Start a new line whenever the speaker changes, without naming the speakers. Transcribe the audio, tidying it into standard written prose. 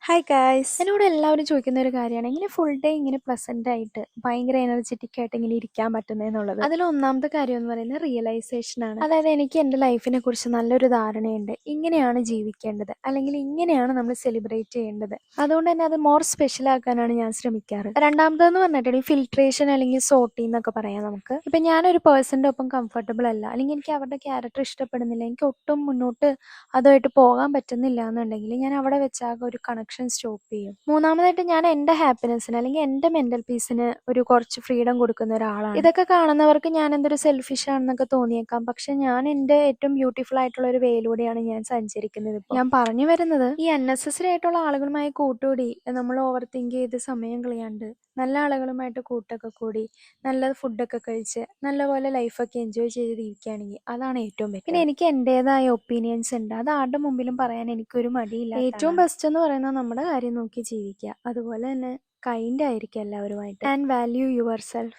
Hi guys, എന്നോട് എല്ലാവരും ചോദിക്കുന്ന ഒരു കാര്യമാണ് ഇങ്ങനെ ഫുൾ ഡേ ഇങ്ങനെ പ്ലസന്റ് ആയിട്ട് ഭയങ്കര എനർജറ്റിക് ആയിട്ട് ഇങ്ങനെ ഇരിക്കാൻ പറ്റുന്നതെന്നുള്ളത്. അതിൽ ഒന്നാമത്തെ കാര്യം എന്ന് പറയുന്നത് റിയലൈസേഷൻ ആണ്. അതായത് എനിക്ക് എൻ്റെ ലൈഫിനെ കുറിച്ച് നല്ലൊരു ധാരണയുണ്ട്. ഇങ്ങനെയാണ് ജീവിക്കേണ്ടത്, അല്ലെങ്കിൽ ഇങ്ങനെയാണ് നമ്മൾ സെലിബ്രേറ്റ് ചെയ്യേണ്ടത്. അതുകൊണ്ട് തന്നെ അത് മോർ സ്പെഷ്യൽ ആക്കാനാണ് ഞാൻ ശ്രമിക്കാറ്. രണ്ടാമതെന്ന് പറഞ്ഞിട്ടുണ്ടെങ്കിൽ ഫിൽട്രേഷൻ അല്ലെങ്കിൽ സോർട്ടിംഗ് എന്നൊക്കെ പറയാം നമുക്ക്. ഇപ്പം ഞാനൊരു പേഴ്സൻ്റെ ഒപ്പം കംഫർട്ടബിൾ അല്ല, അല്ലെങ്കിൽ എനിക്ക് അവരുടെ ക്യാരക്ടർ ഇഷ്ടപ്പെടുന്നില്ല, എനിക്ക് ഒട്ടും മുന്നോട്ട് അതുമായിട്ട് പോകാൻ പറ്റുന്നില്ല എന്നുണ്ടെങ്കിൽ ഞാൻ അവിടെ വെച്ചാകെ ഒരു കണക്ഷൻ സ്റ്റോപ്പ് ചെയ്യും. മൂന്നാമതായിട്ട് ഞാൻ എൻ്റെ ഹാപ്പിനെസ്സിന് അല്ലെങ്കിൽ എൻ്റെ മെന്റൽ പീസിന് ഒരു കുറച്ച് ഫ്രീഡം കൊടുക്കുന്ന ഒരാളാണ്. ഇതൊക്കെ കാണുന്നവർക്ക് ഞാൻ എന്തൊരു സെൽഫിഷ് ആണെന്നൊക്കെ തോന്നിയേക്കാം, പക്ഷെ ഞാൻ എൻ്റെ ഏറ്റവും ബ്യൂട്ടിഫുൾ ആയിട്ടുള്ള ഒരു വേയിലൂടെയാണ് ഞാൻ സഞ്ചരിക്കുന്നത്. ഞാൻ പറഞ്ഞു വരുന്നത് ഈ അൺനെസസറി ആയിട്ടുള്ള ആളുകളുമായി കൂട്ടുകൂടി നമ്മൾ ഓവർ തിങ്ക് ചെയ്ത് സമയം കളയാണ്ട് നല്ല ആളുകളുമായിട്ട് കൂട്ടൊക്കെ കൂടി നല്ല ഫുഡൊക്കെ കഴിച്ച് നല്ലപോലെ ലൈഫൊക്കെ എൻജോയ് ചെയ്ത് ഇരിക്കുകയാണെങ്കിൽ അതാണ് ഏറ്റവും ബെറ്റർ. പിന്നെ എനിക്ക് എൻ്റെതായ ഒപ്പീനിയൻസ് ഉണ്ട്, അത് ആരുടെ മുമ്പിലും പറയാൻ എനിക്കൊരു മടിയില്ല. ഏറ്റവും ബെസ്റ്റ് എന്ന് പറയുന്നത് നമ്മുടെ കാര്യം നോക്കി ജീവിക്കുക, അതുപോലെ തന്നെ കൈൻഡ് ആയിരിക്കുക എല്ലാവരുമായിട്ട്, ആൻഡ് വാല്യൂ യുവർ സെൽഫ്.